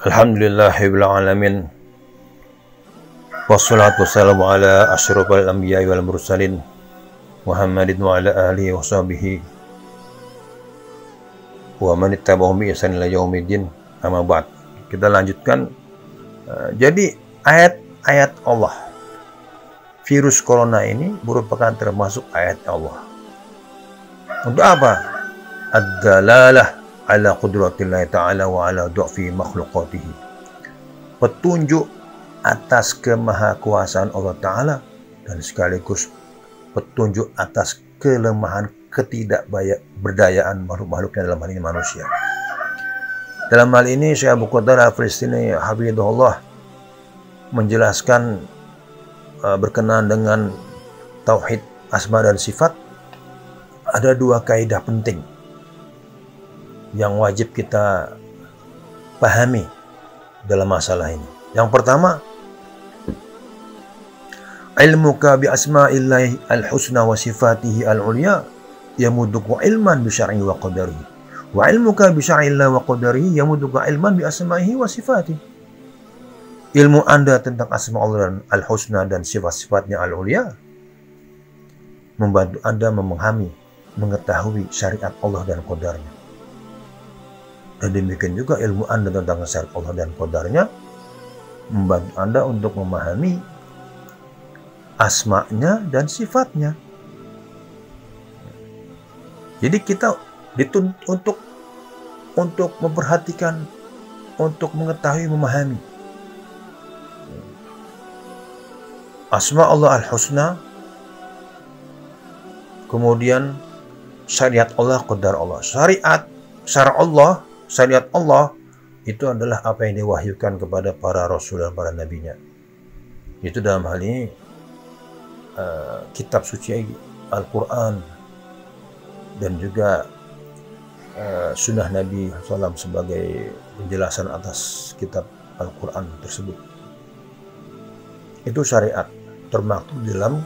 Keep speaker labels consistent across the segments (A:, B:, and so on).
A: Alhamdulillahirabbil alamin. Wassalatu wassalamu ala asyrofil anbiya'i wal mursalin Muhammadin wa ala alihi wa sahbihi wa man ittaba'ahum bi ihsan ila yaumiddin. Amma ba'd. Kita lanjutkan. Jadi ayat-ayat Allah. Virus corona ini merupakan termasuk ayat Allah. Untuk apa? Ad-dalalah ala qudratillahi ta'ala wa ala du'fi makhluqatihi. Petunjuk atas kemahakuasaan Allah Ta'ala dan sekaligus petunjuk atas kelemahan ketidakberdayaan makhluk-makhluknya, dalam hal ini manusia. Dalam hal ini Syekh Abu Qatada Al-Filistini hafidhahullah menjelaskan berkenaan dengan tauhid asma dan sifat. Ada dua kaidah penting yang wajib kita pahami dalam masalah ini. Yang pertama, ilmuka bi asma'illahi al-husna wa sifatihi al-ulya yamuduka ilman bi syar'i wa qadarihi. Wa ilmuka bi syar'illahi wa qadarihi yamuduka ilman bi asma'ihi wa sifatihi. Ilmu Anda tentang asma Allah dan al-husna dan sifat-sifatnya al-ulya membantu Anda memahami, mengetahui syariat Allah dan qadarnya. Dan demikian juga ilmu Anda tentang syariat Allah dan qadarnya membantu Anda untuk memahami asma'nya dan sifatnya. Jadi kita dituntut untuk memperhatikan, untuk mengetahui, memahami asma Allah al-husna, kemudian syariat Allah, qadar Allah. Syariat Allah itu adalah apa yang diwahyukan kepada para rasul dan para nabinya. Itu dalam hal ini kitab suci Al-Quran dan juga sunnah Nabi SAW sebagai penjelasan atas kitab Al-Quran tersebut. Itu syariat termaktub dalam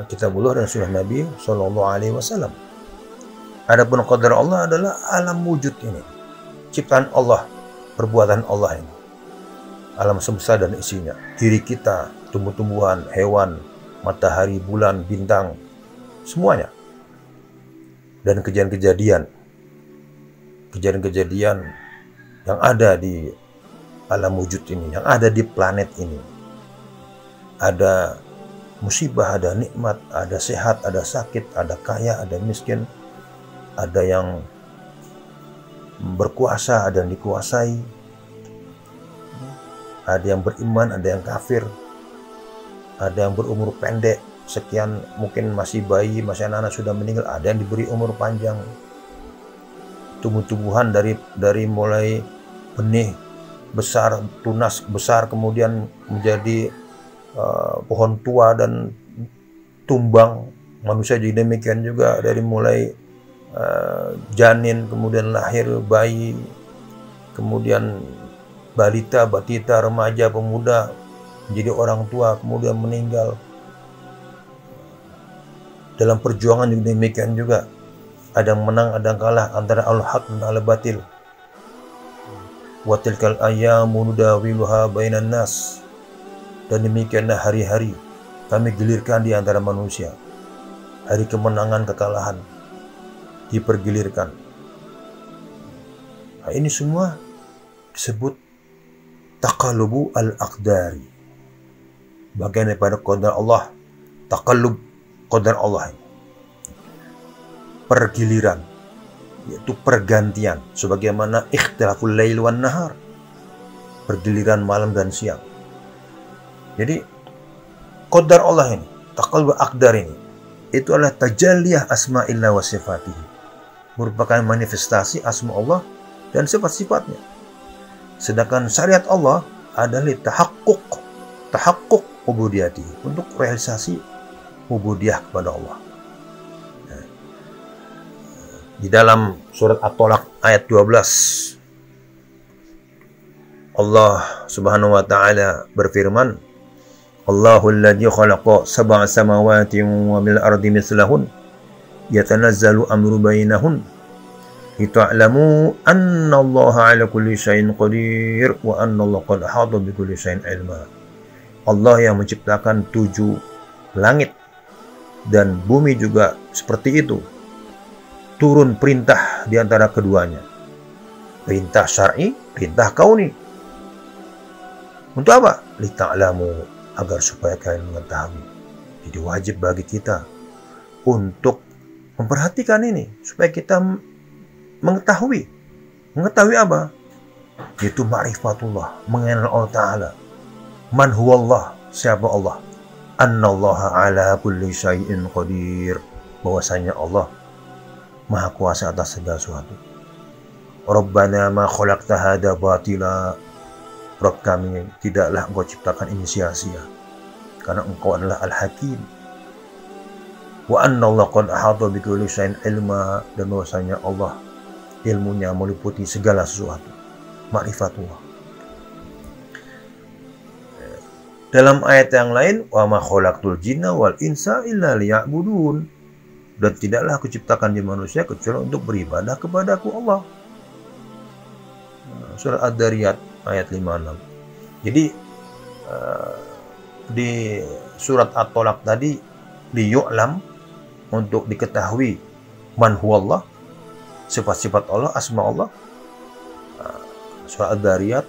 A: kitabullah dan sunnah Nabi SAW. Adapun qadar Allah adalah alam wujud ini, ciptaan Allah, perbuatan Allah ini, alam semesta dan isinya, diri kita, tumbuh-tumbuhan, hewan, matahari, bulan, bintang, semuanya, dan kejadian-kejadian yang ada di alam wujud ini, yang ada di planet ini. Ada musibah, ada nikmat, ada sehat, ada sakit, ada kaya, ada miskin, ada yang berkuasa, ada yang dikuasai, ada yang beriman, ada yang kafir, ada yang berumur pendek, sekian mungkin masih bayi, masih anak-anak sudah meninggal, ada yang diberi umur panjang. Tumbuh-tumbuhan dari mulai benih besar, tunas besar, kemudian menjadi pohon tua dan tumbang. Manusia juga demikian juga, dari mulai janin, kemudian lahir bayi, kemudian balita, batita, remaja, pemuda, menjadi orang tua, kemudian meninggal. Dalam perjuangan juga demikian juga, ada yang menang, ada yang kalah antara al-haq dan al-batil. Wa tilkal ayyamu nudawiluha bainan nas. Dan demikianlah hari-hari kami gelirkan di antara manusia. Hari kemenangan, kekalahan dipergilirkan. Nah, ini semua disebut taqallubu al-aqdari, bagian daripada qadar Allah. Taqallub qadar Allah ini pergiliran, yaitu pergantian, sebagaimana ikhtilaful lail wan nahar, pergiliran malam dan siang. Jadi qadar Allah ini, taqallub aqdar ini, itu adalah tajalliyah asma'illah wa sifatihi, merupakan manifestasi asma Allah dan sifat-sifatnya. Sedangkan syariat Allah adalah tahaqquq ubudiyatihi, untuk realisasi ubudiyah kepada Allah. Di dalam surat At-Talaq ayat 12, Allah Subhanahu wa taala berfirman, Allahul ladzi khalaqa sab'a samawati wa bil ardi mithlahun yatanazzalu amru bainahun lita'lamu annallaha ala kulli syai'in qadir wa annallaha qad ahata bi kulli syai'in ilma. Allah yang menciptakan 7 langit dan bumi juga seperti itu. Turun perintah di antara keduanya. Perintah syar'i, perintah kauni. Untuk apa? Lita'lamu, agar supaya kalian mengetahui. Jadi wajib bagi kita untuk memperhatikan ini supaya kita mengetahui. Mengetahui apa? Yaitu ma'rifatullah, mengenal Allah Ta'ala. Man huwallah, siapa Allah? Annallaha ala kulli syai'in qadir, bahwasanya Allah Maha Kuasa atas segala sesuatu. Rabbana ma khalaqta hadza batila, Rabb kami, tidaklah Engkau ciptakan ini sia-sia, karena Engkau adalah Al-Hakim. Wa annallaha qad ahata bi kulli syai'in ilma, dan bahwasanya Allah ilmunya meliputi segala sesuatu. Ma'rifatullah. Dalam ayat yang lain, wa ma khalaqtul jinna wal insa illa liya'budun, dan tidaklah aku ciptakan di manusia kecuali untuk beribadah kepadaku Allah. Surah Ad-Dariyat ayat 56. Jadi di surat At-Tolak tadi liyu'lam, untuk diketahui man huwallah, sifat-sifat Allah, asma Allah. Surah Ad-Dariyat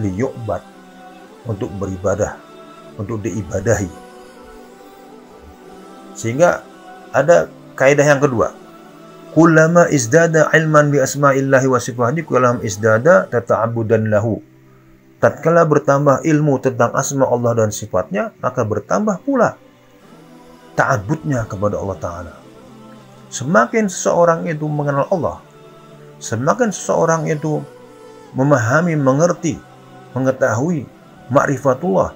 A: liyu'bad, untuk beribadah, untuk diibadahi. Sehingga ada kaidah yang kedua, kullama izdada ilman bi asma'illahi wa sifatihi kullama izdada tata'abudan lahu. Tatkala bertambah ilmu tentang asma Allah dan sifatnya, maka bertambah pula ta'abudnya kepada Allah Ta'ala. Semakin seseorang itu mengenal Allah, semakin seseorang itu memahami, mengerti, mengetahui ma'rifatullah,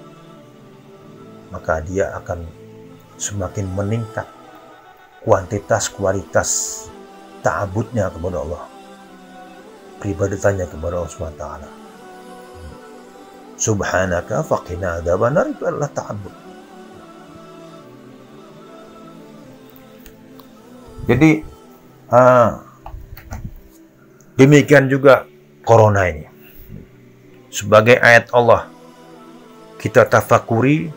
A: maka dia akan semakin meningkat kuantitas kualitas ta'abudnya kepada Allah, peribadatannya kepada Allah SWT. Subhanaka faqina adzabannar, itu adalah ta'abud. Jadi demikian juga corona ini sebagai ayat Allah, kita tafakuri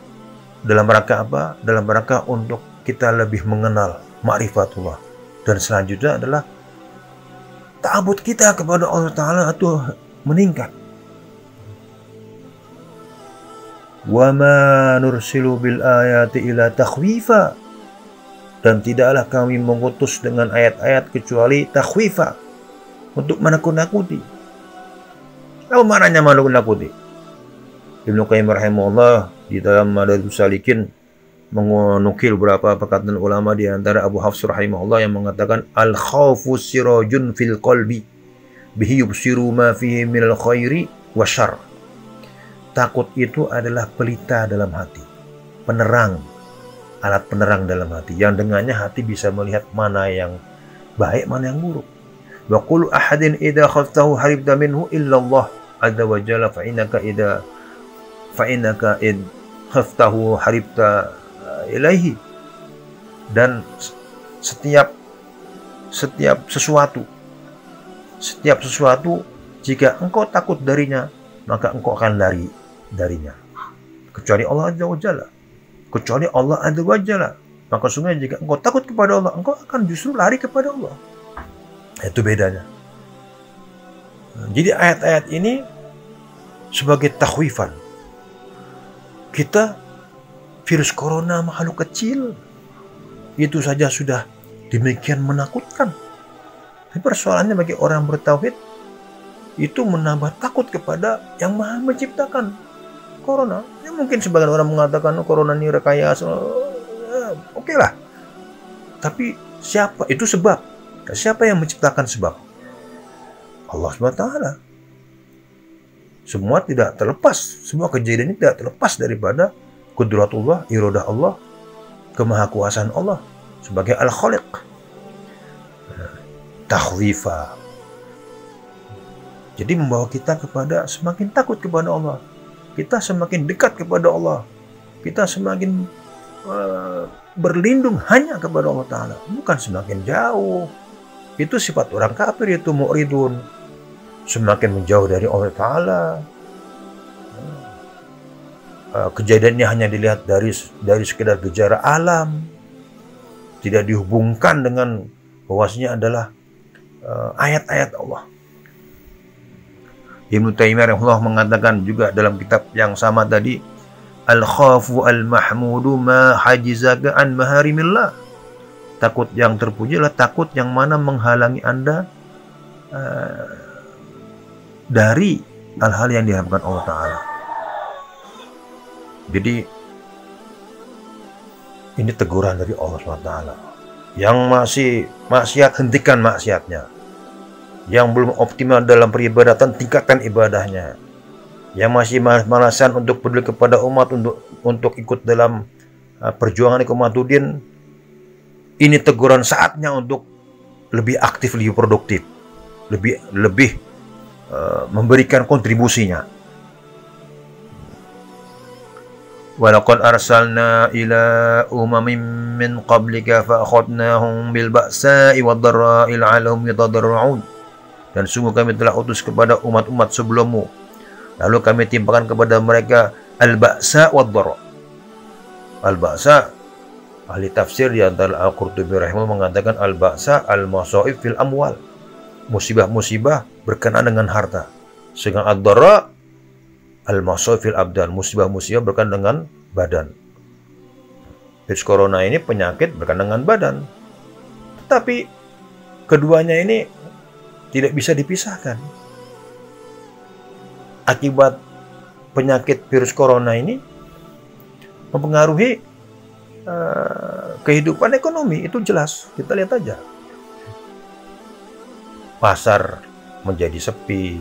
A: dalam rangka apa? Dalam rangka untuk kita lebih mengenal ma'rifatullah, dan selanjutnya adalah ta'abud kita kepada Allah Ta'ala itu meningkat. Wa ma nursilu bil ayati ila takhwifa, dan tidaklah kami mengutus dengan ayat-ayat kecuali takhwifa, untuk menakut-nakuti. Apa maknanya menakut-nakuti? Ibnu Qayyim rahimahullah di dalam Madarijus Salikin menukil beberapa perkataan ulama, di antara Abu Hafs rahimahullah yang mengatakan al-khawfu sirajun fil qalbi bihi yubsiru ma fihi minal khairi wa syarr. Takut itu adalah pelita dalam hati, penerang, alat penerang dalam hati, yang dengannya hati bisa melihat mana yang baik, mana yang buruk. Wa qul ahadin idza khaftahu haribta minhu illa Allah azza wa jalla fa innaka id khaftahu haribta ilaihi. Dan setiap sesuatu jika engkau takut darinya, maka engkau akan lari darinya, kecuali Allah azza wa jalla. Kecuali Allah azza wa jalla, maka sungguh jika engkau takut kepada Allah, engkau akan justru lari kepada Allah. Itu bedanya. Jadi ayat-ayat ini sebagai takhwifan. Kita, virus corona makhluk kecil, itu saja sudah demikian menakutkan. Tapi persoalannya bagi orang bertauhid, itu menambah takut kepada yang Maha menciptakan corona. Ya mungkin sebagian orang mengatakan corona ini rekayasa, oke lah. Tapi siapa? Itu sebab. Siapa yang menciptakan sebab? Allah SWT. Semua tidak terlepas, semua kejadian ini tidak terlepas daripada qudratullah, iradah Allah, kemahakuasaan Allah sebagai Al-Khaliq. Takhwifa. Jadi membawa kita kepada semakin takut kepada Allah. Kita semakin dekat kepada Allah. Kita semakin berlindung hanya kepada Allah Ta'ala. Bukan semakin jauh. Itu sifat orang kafir, itu mu'ridun, semakin menjauh dari Allah Ta'ala. Kejadiannya hanya dilihat dari sekedar gejala alam, tidak dihubungkan dengan bahwasanya adalah ayat-ayat Allah. Ibnu Taimiyah rahimahullah mengatakan juga dalam kitab yang sama tadi, al-khafu al-mahmudu ma hajizaka an maharimillah. Takut yang terpuji adalah takut yang mana menghalangi Anda dari hal-hal yang diharapkan Allah Ta'ala. Jadi ini teguran dari Allah SWT. Yang masih maksiat, hentikan maksiatnya. Yang belum optimal dalam peribadatan, tingkatkan ibadahnya. Yang masih malas-malasan untuk peduli kepada umat, untuk ikut dalam perjuangan Iqamatuddin, ini teguran saatnya untuk lebih aktif, lebih produktif, lebih memberikan kontribusinya. Walaqad arsalna ila umamin min qablika fa akhadnahum bil ba'sa'i wad dharra'i la'allahum yatadarra'un. Dan sungguh kami telah utus kepada umat-umat sebelummu, lalu kami timpakan kepada mereka al-ba'sa wad dharra. Al-ba'sa, ahli tafsir di antara Al-Qurtubi rahimahullah mengatakan al-ba'sa al-masaib fil amwal, musibah-musibah berkenaan dengan harta. Sedangkan ad-dharra al-masaib fil abdan, musibah-musibah berkenaan dengan badan. Virus corona ini penyakit berkenaan dengan badan. Tetapi keduanya ini tidak bisa dipisahkan. Akibat penyakit virus corona ini mempengaruhi kehidupan ekonomi, itu jelas. Kita lihat aja. Pasar menjadi sepi,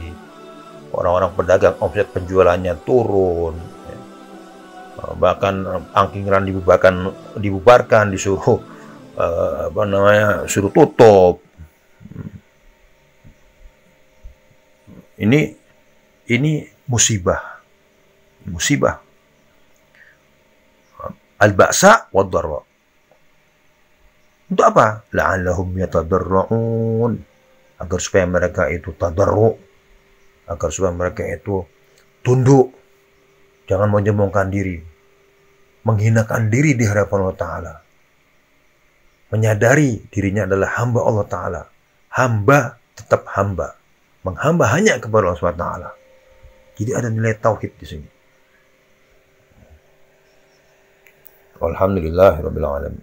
A: orang-orang pedagang omset penjualannya turun, bahkan angkringan dibubarkan, disuruh suruh tutup. Ini musibah. Al-ba'sa wad dharra. Untuk apa? La'allahum yatadarra'un, agar supaya mereka itu tadarru', agar supaya mereka itu tunduk, jangan menyombongkan diri, menghinakan diri di hadapan Allah Ta'ala, menyadari dirinya adalah hamba Allah Ta'ala. Hamba tetap hamba, menghamba hanya kepada Allah SWT. Jadi ada nilai tauhid di sini. Alhamdulillahirabbil alamin.